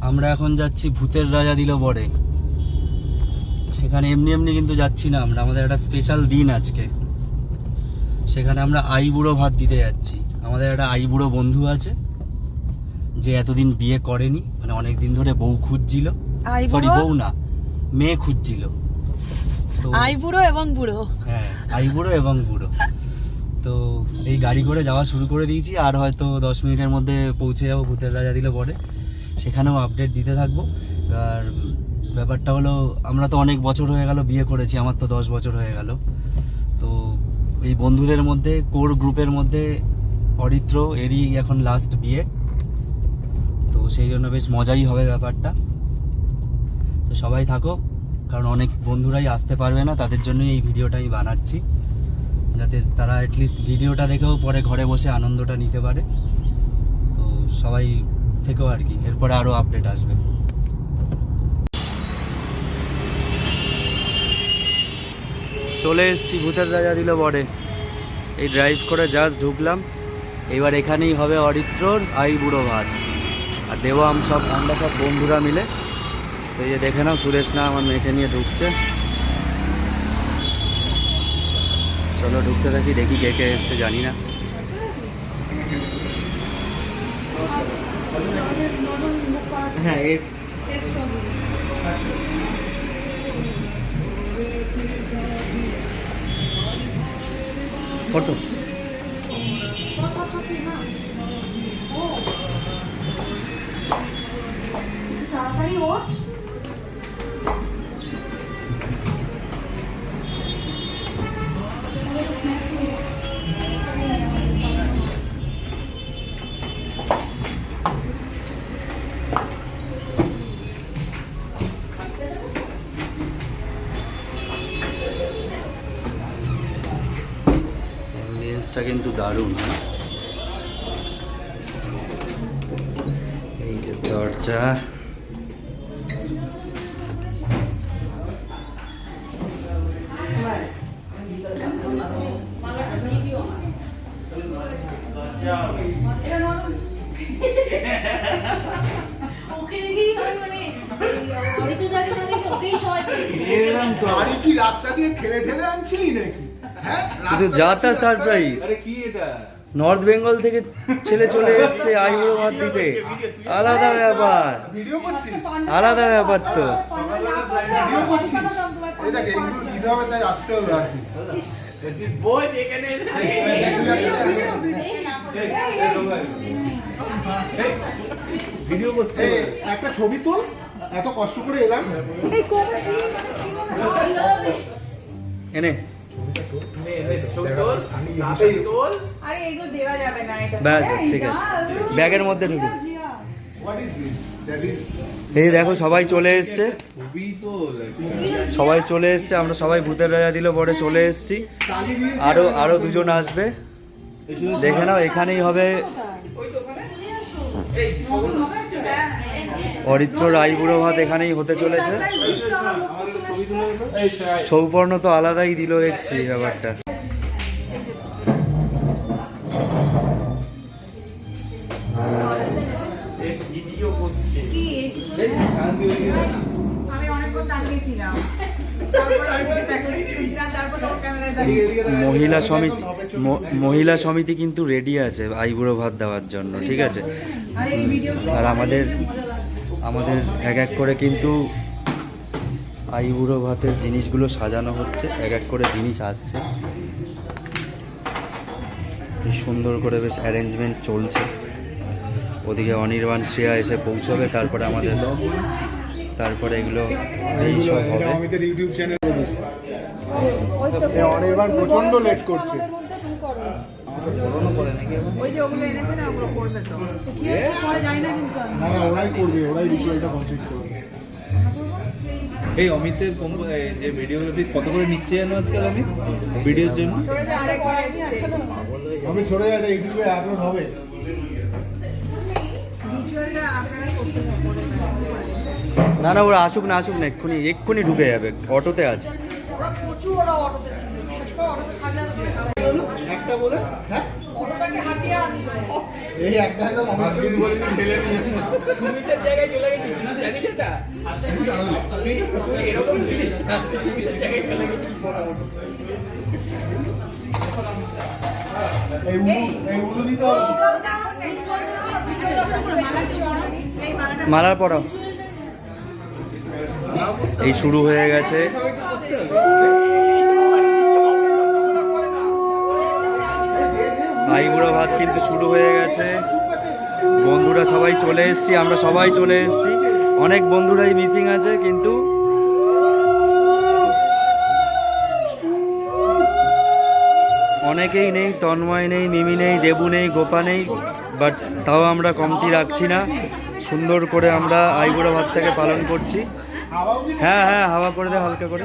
আমরা এখন যাচ্ছি ভূতের রাজা দিল বরে। সেখানে এমনি এমনি কিন্তু যাচ্ছি না আমরা, আমাদের একটা স্পেশাল দিন আজকে। সেখানে আমরা আইবুড়ো ভাত দিতে যাচ্ছি। আমাদের একটা আইবুড়ো বন্ধু আছে যে এতদিন বিয়ে করেনি, মানে অনেক দিন ধরে বউ খুঁজছিল, সরি বউ না মেয়ে খুঁজছিল। তো আইবুড়ো এবং বুড়ো, হ্যাঁ আইবুড়ো এবং বুড়ো। তো এই গাড়ি করে যাওয়া শুরু করে দিয়েছি, আর হয়তো 10 মিনিটের মধ্যে পৌঁছে যাবো ভূতের রাজা দিল বরে। সেখানেও আপডেট দিতে থাকবো। আর ব্যাপারটা হলো, আমরা তো অনেক বছর হয়ে গেল বিয়ে করেছি, আমার তো 10 বছর হয়ে গেল। তো এই বন্ধুদের মধ্যে, কোর গ্রুপের মধ্যে অরিত্র এরই এখন লাস্ট বিয়ে, তো সেই জন্য বেশ মজাই হবে ব্যাপারটা। তো সবাই থাকো, কারণ অনেক বন্ধুরাই আসতে পারবে না, তাদের জন্যই এই ভিডিওটাই বানাচ্ছি, যাতে তারা অ্যাটলিস্ট ভিডিওটা দেখেও পরে ঘরে বসে আনন্দটা নিতে পারে। তো সবাই থেকেও আর কি, এরপরে আরও আপডেট আসবে। চলে এসেছি ভূতের রাজা দিল বরে। এই ড্রাইভ করে জাস্ট ঢুকলাম। এবার এখানেই হবে অরিত্রর আইবুড়ো ভাত, আর দেবো আমরা সব বন্ধুরা মিলে। তো এই যে দেখে নাও, সুরেশ না আমার মেয়েকে নিয়ে ঢুকছে। চলো ঢুকতে থাকি, দেখি কে কে এসছে জানি না। হ্যাঁ ফটো তাড়াতাড়ি ওঠ। লেন্সটা কিন্তু দারুণ। এই যে দরজা, রাস্তা দিয়ে ঠেলে ঠেলে আনছিলি নাকি? হ্যাঁ, যাতা সারপ্রাইজ। আরে কি এটা? নর্থ বেঙ্গল থেকে ছেলে চলে এসছে আইবুড়ো ভাত দিতে। আলাদা ব্যাপার, ভিডিও করছিস? আলাদা ব্যাপার তো। ভিডিও করছিস? এই দেখ, এইগুলো দিতে হবে, তাই আসতে হবে আর কি। বই এখানে ভিডিও করছে, একটা ছবি তোল। এত কষ্ট করে এলাম। এনে আরে এগুলো দেওয়া যাবে না, এটা ব্যাস ঠিক আছে, ব্যাগের মধ্যে ঢুকে। এই দেখো সবাই চলে এসছে, সবাই চলে এসছে। আমরা সবাই ভূতের রাজা দিল বরে চলে এসছি। আরো দুজন আসবে, দেখে নাও। এখানেই হবে অরিত্রর আইবুড়ো ভাত, এখানেই হতে চলেছে। সৌপর্ণ তো আলাদাই দিল দেখছি ব্যাপারটা। মহিলা সমিতি কিন্তু রেডি আছে আইবুড়ো ভাত দেওয়ার জন্য, ঠিক আছে। আর আমাদের এক এক করে কিন্তু আইবুড়ো ভাতের জিনিসগুলো সাজানো হচ্ছে, এক এক করে জিনিস আসছে। বেশ সুন্দর করে বেশ অ্যারেঞ্জমেন্ট চলছে। ওদিকে অনির্বাণ শ্রেয়া এসে পৌঁছবে, তারপরে তারপরে এগুলো এইসব হবে। ইউটিউব চ্যানেল অনির্বাণ প্রচন্ড লেট করছে। না ওরাই করবে, ওরাই রিচুয়ালটা কমপ্লিট করবে। এই অমিতের যে ভিডিওগ্রাফি কত করে নিচ্ছে জানো আজকাল অমিত ভিডিওর জন্য? আমি ছোট একটা ইউটিউবে আপলোড হবে। না ওরা আসুক না এক্ষুনি ঢুকে যাবে, অটোতে আছে। একটা বলে, হ্যাঁ এই একটা একদম অমিতকে বলছি ছেলে নিয়ে সুমিতের জায়গায় চলে গেছিস, জানিস এটা? তুই এরকম ছিলিস না, সুমিতের জায়গায় চলে গেছিস মোটামুটি। এই উলু দিতে হবে। মালার পরাও। এই শুরু হয়ে গেছে। আইবুড়ো ভাত কিন্তু শুরু হয়ে গেছে। বন্ধুরা সবাই চলে এসেছি, আমরা সবাই চলে এসেছি। অনেক বন্ধুরাই মিসিং আছে, কিন্তু অনেকেই নেই। তন্ময় নেই, মিমি নেই, দেবু নেই, গোপা নেই, বাট তাও আমরা কমতি রাখছি না। সুন্দর করে আমরা আইবুড়ো ভাতটাকে পালন করছি। হ্যাঁ হ্যাঁ, হাওয়া করে দে হালকা করে।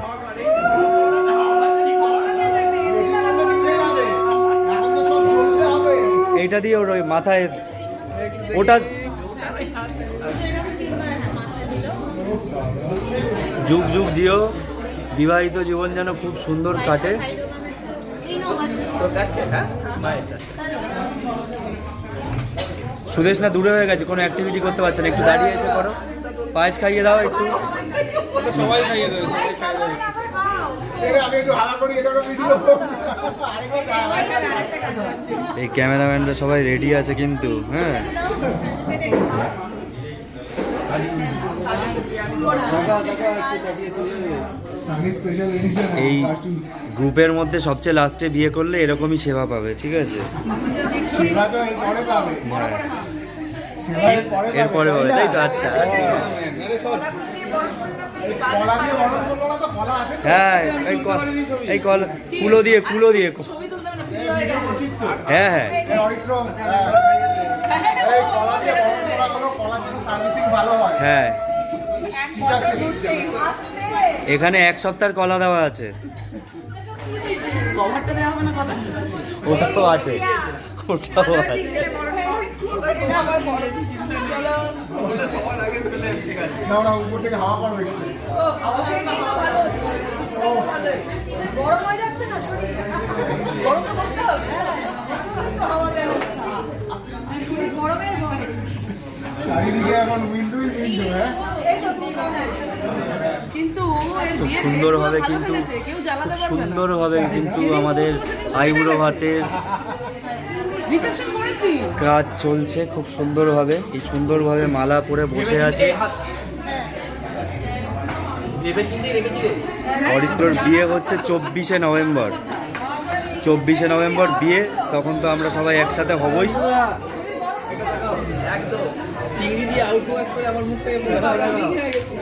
এইটা দিয়ে ওর ওই মাথায় ওটা যুগ যুগ জিও, বিবাহিত জীবন যেন খুব সুন্দর কাটে। তো কাটছে, হ্যাঁ? সুদেশ না দূরে হয়ে গেছে, কোনো অ্যাক্টিভিটি করতে পারছে না, একটু দাঁড়িয়ে এসে করো। পায়েস খাইয়ে দাও একটু। সবাই খাইয়ে দেবে, সবাই খাইয়ে দেবে। আমি একটু হালা করি, এটা ভিডিও এই ক্যামেরাম্যানরা সবাই রেডি আছে কিন্তু, হ্যাঁ। এই গ্রুপের মধ্যে সবচেয়ে লাস্টে বিয়ে করলে এরকমই সেবা পাবে, ঠিক আছে? সেবা তো এরপরে পাবে। হ্যাঁ, সেবা এরপরে পাবে, তাই তো? আচ্ছা, ঠিক আছে। কলা দিয়ে বরণ করবো না তো, কলা আছে তো? হ্যাঁ, এই কল কুলো দিয়ে হ্যাঁ হ্যাঁ। এই অরিত্র, এই কলা দিয়ে বরণ করা হলো, কলার জন্য সার্ভিসিং ভালো হয়। হ্যাঁ, ঠিক আছে। এখানে 1 সপ্তাহের কলা দেওয়া আছে। কভারটা দেওয়া হবে না কলা? ওটাও আছে, ওটাও আছে। না না, উপর থেকে হাওয়া করবে একটু। গরম হয়ে যাচ্ছে না শরীর? গরম তো করতে হবে। হাওয়ার ব্যবস্থা। শরীর গরমের ভয়। চারিদিকে এখন উইন্ডোই উইন্ডো, হ্যাঁ? কিন্তু খুব সুন্দরভাবে কিন্তু সুন্দরভাবে কিন্তু আমাদের আইবুড়ো ভাতের রিসেপশন করে দিই। কাজ চলছে খুব সুন্দরভাবে। এই সুন্দরভাবে মালা পরে বসে আছে। ভেবে চিন্তেই রেখেছি রে। অরিত্রর বিয়ে হচ্ছে 24শে নভেম্বর। 24শে নভেম্বর বিয়ে, তখন তো আমরা সবাই একসাথে হবই। একদম চিংড়ি দিয়ে আউট ওয়াশ করে আমার মুখ থেকে পুরো হয়ে গেছে।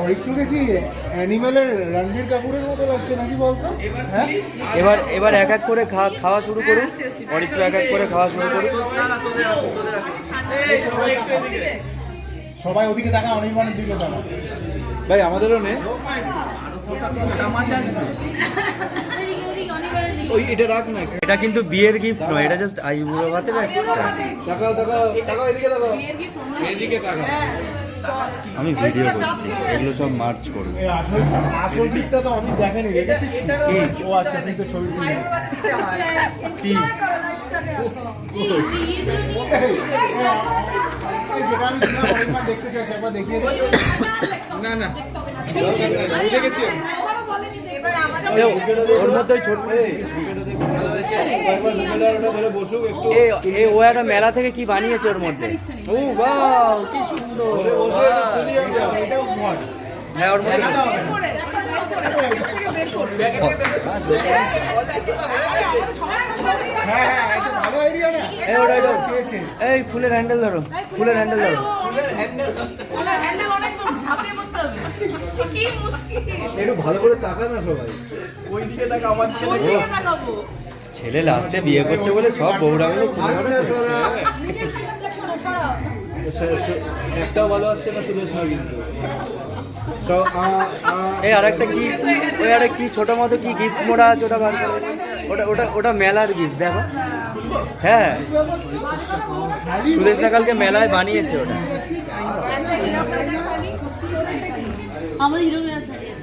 অরিত্রকে কি অ্যানিমেলের রণবীর কাপুরের মতো লাগছে নাকি বলতো? হ্যাঁ, এবার এক এক করে খাওয়া শুরু করুন। অরিত্র এক এক করে খাওয়া শুরু করুন। সবাই ওদিকে তাকা, অনির্বাণের দিকে তাকা। ভাই আমাদেরও নে। ওই এটা রাখ না। এটা কিন্তু বিয়ের গিফট নয়, এটা জাস্ট আইবুড়ো ভাতের একটা। তাকাও তাকাও তাকাও, এদিকে তাকাও, এদিকে তাকাও। আমি ভিডিও করছি, এগুলো সব মার্চ করবো। এই আসল দিকটা তো আমি দেখেনি, দেখেছিস? ও আচ্ছা, তুই তো ছবি তুলি। কি যেটা আমি অনেকবার দেখতে চাইছি, একবার দেখিয়ে দিই। না না, বুঝে গেছি। ওর মধ্যে ছোট ও একটা মেলা থেকে কি বানিয়েছে ওর মধ্যে। ও বাহ, কি সুন্দর। এটাও ভয়। হ্যাঁ, ওর মধ্যে হ্যাঁ হ্যাঁ, এটা ভালো আইডিয়া না? এই ওটা এটা চেয়েছে। এই ফুলের হ্যান্ডেল ধরো, ফুলের হ্যান্ডেল ধরো। হ্যান্ডেল অনেক তো ঝাঁপিয়ে পড়তে হবে। কি মুশকিল। একটু ভালো করে তাকা না সবাই। ওই দিকে তাকা, আমার দিকে কোন দিকে তাকাবো? ছেলে লাস্টে বিয়ে করছে বলে সব বউরা মিলে ছেলে ধরেছে। একটাও ভালো আসছে না, সুরেশ না কিন্তু। এই আরেকটা কি, ওই আরে কি ছোট মতো কি গিফট মোড়া আছে, ওটা বার করো। ওটা মেলার গিফট দেখো। হ্যাঁ, সুদেশ না কালকে মেলায় বানিয়েছে ওটা। আমাদের হিরো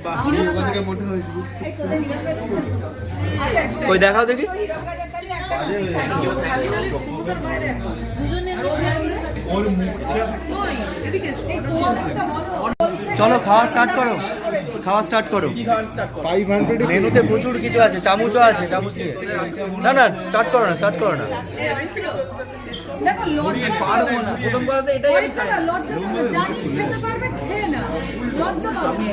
এই তোদের হিরো রাজা। আচ্ছা, কই দেখাও দেখি। হিরো রাজার কাছে একটা খালি খালি দুজন বাইরে এখন। দুজনে ওর মুখটা ওই এদিকে এসো। এই তোমাদেরটা বলো। চলো খাওয়া স্টার্ট করো, খাওয়া স্টার্ট করো। 500 মেনুতে প্রচুর কিছু আছে, চামচও আছে, চামচ নিয়ে। না না স্টার্ট করো না, স্টার্ট করো না। এই অরিত্র, দেখো লজ্জা পারবো না। প্রথম কথা তো এটাই আমি অরিত্র না, লজ্জা পাবে, জানি খেতে পারবে, খেয়ে না। লজ্জা পাবে।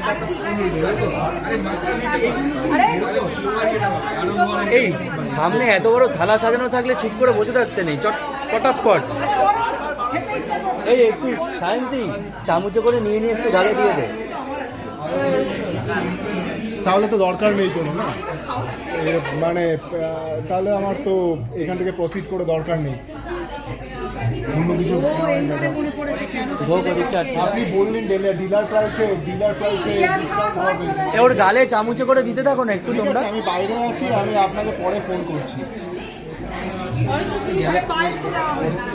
আরে এই সামনে এত বড় থালা সাজানো থাকলে চুপ করে বসে থাকতে নেই, চট পটাপট। আরে ওরা খেতে ইচ্ছা করছে। এই একটু শান্তি, চামচে করে নিয়ে নিয়ে একটু গালে দিয়ে দে। তাহলে তো দরকার নেই কোনো না মানে তাহলে আমার তো এখান থেকে প্রসিড করে দরকার নেই অন্য কিছু। ও এইবারে মনে পড়েছে কেন তো ভোগ ছেলে ওদিকটা যাচ্ছে। আপনি বললেন ডিলার প্রাইসে খেয়াল খাওয়ার ভয় চলে এ ওর গালে চামচে করে দিতে থাকো না একটু ঠিক তোমরা। আছে আমি বাইরে আছি, আমি আপনাকে পরে ফোন করছি। আরে পায়েস তো দেওয়া হয়েছে।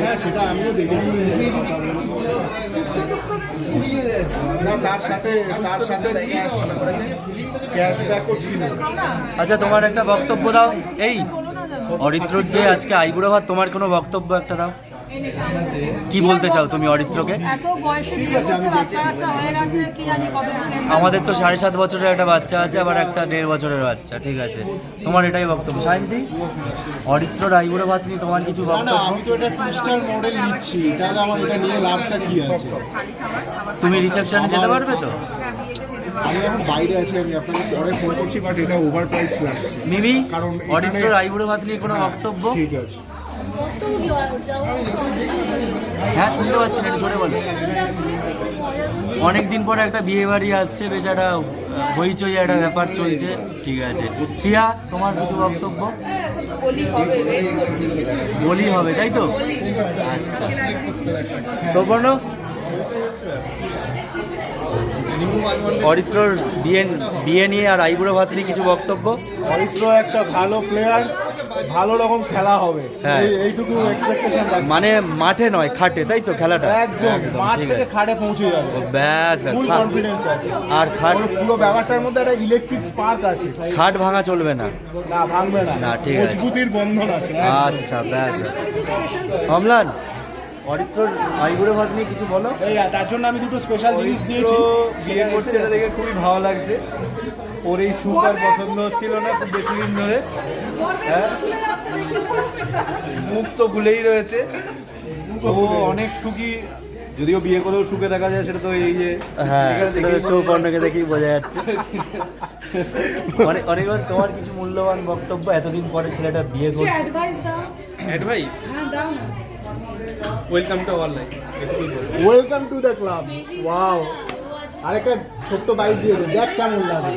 হ্যাঁ সেটা আমিও দেখেছি। না তার সাথে ক্যাশব্যাকও ছিল। আচ্ছা তোমার একটা বক্তব্য দাও। এই অরিত্রর যে আজকে আইবুড়ো ভাত, তোমার কোনো বক্তব্য একটা দাও। কি বলতে চাও তুমি অরিত্রকে? এত বয়সে বিয়ে করছে, বাচ্চা কাচ্চা হয়ে গেছে, কি জানি কত আমাদের তো 7.5 বছরের একটা বাচ্চা আছে, আবার একটা 1.5 বছরের বাচ্চা, ঠিক আছে। তোমার এটাই বক্তব্য। শান্তি, অরিত্রর আইবুড়ো ভাত নিয়ে তোমার কিছু না না বক্তব্য? আমি তো এটা 2 স্টার মডেল নিচ্ছি, তাহলে আমার এটা নিয়ে লাভটা কি আছে? তুমি রিসেপশনে যেতে পারবে তো? আমি এখন বাইরে আছি, আমি আপনাকে পরে ফোন করছি, বাট এটা ওভার প্রাইস লাগছে। মিমি, কারণ এখানে- অরিত্রর আইবুড়ো ভাত নিয়ে কোনো বক্তব্য? ঠিক আছে। হ্যাঁ শুনতে পাচ্ছি না, একটু জোরে বলো। অনেকদিন পরে একটা বিয়ে বাড়ি আসছে, বেশ একটা হইচই একটা ব্যাপার চলছে, ঠিক আছে। শ্রিয়া, তোমার কিছু বক্তব্য? বলি হবে তাই তো? আচ্ছা সৌপর্ণ, অরিত্রর বিয়ে নিয়ে আর আইবুড়ো ভাত নিয়ে কিছু বক্তব্য? অরিত্র একটা ভালো প্লেয়ার, ভালো রকম খেলা হবে, হ্যাঁ। এইটুকু এক্সপেকটেশন রাখছি। মানে মাঠে নয় খাটে তাই তো খেলাটা? একদম মাঠ ঠিক থেকে আছে। খাটে পৌঁছে যাবে, ব্যাস ফুল খাট। কনফিডেন্স আছে। আর খাট, পুরো ব্যাপারটার মধ্যে একটা ইলেকট্রিক স্পার্ক আছে, খাট ভাঙা চলবে না। না ভাঙবে না, না, ঠিক আছে। মজবুতির বন্ধন আছে। আচ্ছা ব্যাস। অমলান, অরিত্রর আইবুড়ো ভাত নিয়ে কিছু বলো। এই তার জন্য আমি দুটো স্পেশাল জিনিস দিয়েছি। বিয়ে করছে এটা দেখে খুবই ভালো লাগছে। ওর এই সুখ আর পছন্দ হচ্ছিল না খুব বেশি দিন ধরে, মুখ তো ভুলেই রয়েছে। ও অনেক সুখী, যদিও বিয়ে করেও সুখে দেখা যায় সেটা তো এই যে হ্যাঁ এখানে সেটা দেখেই সৌপর্ণকে দেখেই বোঝা যাচ্ছে। অনেকবার তোমার কিছু মূল্যবান বক্তব্য, এতদিন পরে ছেলেটা বিয়ে করছে। অ্যাডভাইস দাও। অ্যাডভাইস, হ্যাঁ দাও না। Welcome to our life. Welcome to the club. Wow, আরেকটা ছোট্ট বাইক দিয়ে দে, দেখ কেমন লাগে।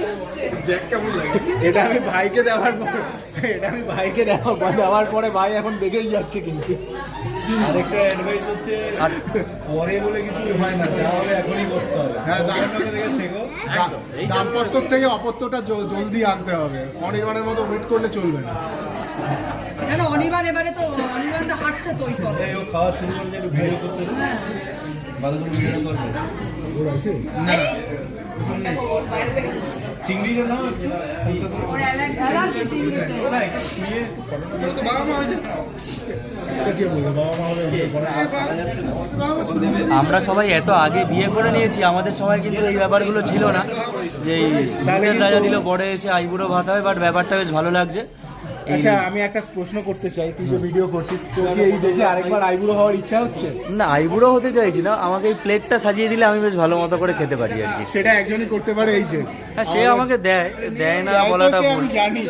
দেখ কেমন লাগে। এটা আমি ভাইকে দেওয়ার পরে ভাই এখন দেখেই যাচ্ছে কিন্তু। আরেকটা অ্যাডভাইস হচ্ছে পরে বলে কিছু হয় না, যা হবে এখনই করতে হবে। হ্যাঁ দাঁড়ানোকে দেখে শেখো। দাম্পত্য থেকে অপত্যটা জলদি আনতে হবে, অনির্বাণের মতো ওয়েট করলে চলবে না। কেন অনির্বাণ এবারে তো অনির্বাণ তো হাঁটছে তো ওই পথে। এই ও খাওয়া শুরু করলে একটু ভিডিও করতে হ্যাঁ। ভালো করে ভিডিও করবে। না চিংড়িটা নাও ওর অ্যালার্জি চিংড়িতে। তো বাবা মা হয়ে যাচ্ছে। এটা কে বলবে, বাবা মা হবে পরে আমরা সবাই এত আগে বিয়ে করে নিয়েছি, আমাদের সময় কিন্তু এই ব্যাপারগুলো ছিল না, যে এই ভূতের রাজা দিল পরে এসে আইবুড়ো ভাত হয়। বাট ব্যাপারটা বেশ ভালো লাগছে। এই- আচ্ছা আমি একটা প্রশ্ন করতে চাই, তুই যে ভিডিও করছিস, তোর কি এই দেখে আরেকবার আইবুড়ো হওয়ার ইচ্ছা হচ্ছে? না আইবুড়ো হতে চাইছি না, আমাকে এই প্লেটটা সাজিয়ে দিলে আমি বেশ ভালো মতো করে খেতে পারি আর কি। সেটা একজনই করতে পারে, এই যে হ্যাঁ সে আমাকে দেয় দেয় না দেয় তো বলাটা সে, ভুল। আমি জানি।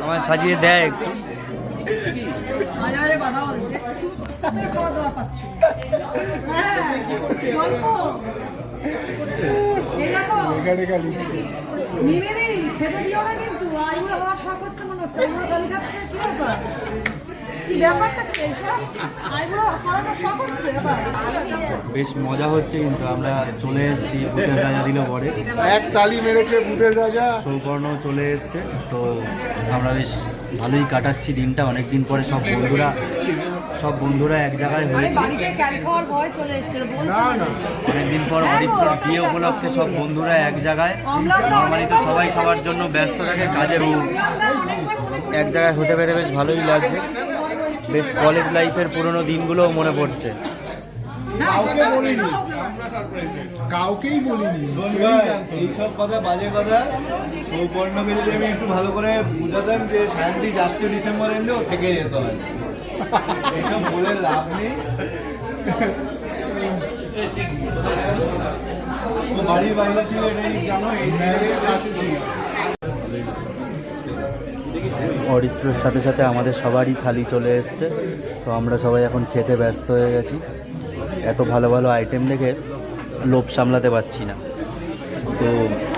আমায় সাজিয়ে দেয় একটু। মাঝে মাঝে বাধা বলছে তুই খাওয়া দাওয়া পাচ্ছি। হ্যাঁ গল্প এই দেখো এখানে খালি মিমেরি খেতে দিও না কিন্তু আইগুলো হওয়ার শখ হচ্ছে মনে হচ্ছে। আইগুলো গালি খাচ্ছে, কি ব্যাপার? কি ব্যাপারটা কি এসব? আইগুলো করানোর শখ হচ্ছে এবার। বেশ মজা হচ্ছে কিন্তু। আমরা চলে এসেছি ভূতের রাজা দিল পরে, এক তালি মেরেছে ভূতের রাজা। সৌপর্ণ চলে এসছে, তো আমরা বেশ ভালোই কাটাচ্ছি দিনটা। অনেকদিন পরে সব বন্ধুরা সব বন্ধুরা এক জায়গায় আরে হয়েছি। বাড়িতে ক্যারি খাওয়ার ভয় চলে এসেছিল বলছি না, না। অনেকদিন পর অরিত্রর বিয়ে উপলক্ষে সব বন্ধুরা এক জায়গায়। নর্মালি তো সবাই সবার জন্য ব্যস্ত থাকে কাজে, এক জায়গায় হতে পেরে বেশ ভালোই লাগছে। বেশ কলেজ লাইফের পুরোনো দিনগুলোও মনে পড়ছে। কাউকে বলিনি, কাউকেই বলিনি। শোন ভাই, এইসব কথা বাজে কথা। সৌপর্ণকে যদি আমি একটু ভালো করে বুঝাতাম যে শান্তি যাচ্ছে ডিসেম্বর এলে ও থেকে যেত হয়, এইসব বলে লাভ নেই। ও বাড়ির বাইরে ছিল, এটাই জানো, এইটাই ক্লাসে ছিল। অরিত্রর সাথে সাথে আমাদের সবারই থালি চলে এসছে, তো আমরা সবাই এখন খেতে ব্যস্ত হয়ে গেছি। এত ভালো ভালো আইটেম দেখে লোভ সামলাতে পারছি না। তো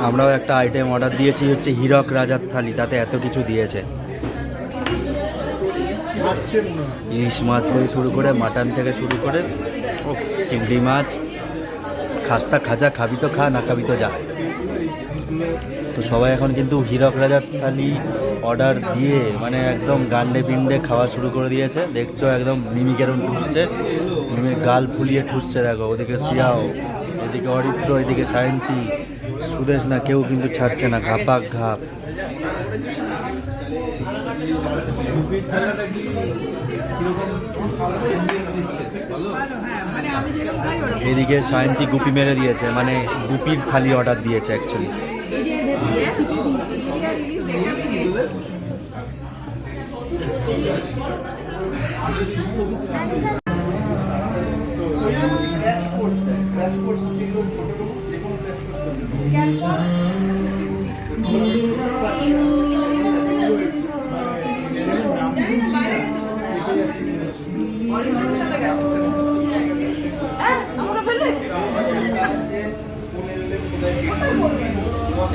আমরাও একটা আইটেম অর্ডার দিয়েছি, হচ্ছে হীরক রাজার থালি। তাতে এত কিছু দিয়েছে, আসছে মনে হয়। ইলিশ মাছ থেকে শুরু করে মাটন থেকে শুরু করে চিংড়ি মাছ, খাস্তা খাজা, খাবি তো খা, না খাবি তো যা। তো সবাই এখন কিন্তু হীরক রাজার থালি অর্ডার দিয়ে মানে একদম গান্ডে পিণ্ডে খাওয়া শুরু করে দিয়েছে। দেখছো একদম মিমি কেরম ঠুসছে, মিমির গাল ফুলিয়ে ঠুসছে। দেখো ওদিকে শ্রিয়াও, এদিকে অরিত্র, এদিকে সায়ন্তী, সুদেশ, না কেউ কিন্তু ছাড়ছে না, ঘাপাক ঘাপ। গুপির খেলাটা কি কিরকম দিচ্ছে বলো? এদিকে সায়ন্তী গুপি মেরে দিয়েছে, মানে গুপির থালি অর্ডার দিয়েছে অ্যাকচুয়ালি।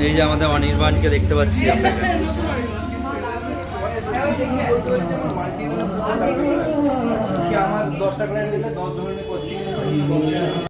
এই যে আমাদের অনির্বাণকে দেখতে পাচ্ছি আমরা। আমার 10 টাকা নিলে 10 ধরনের কস্টিং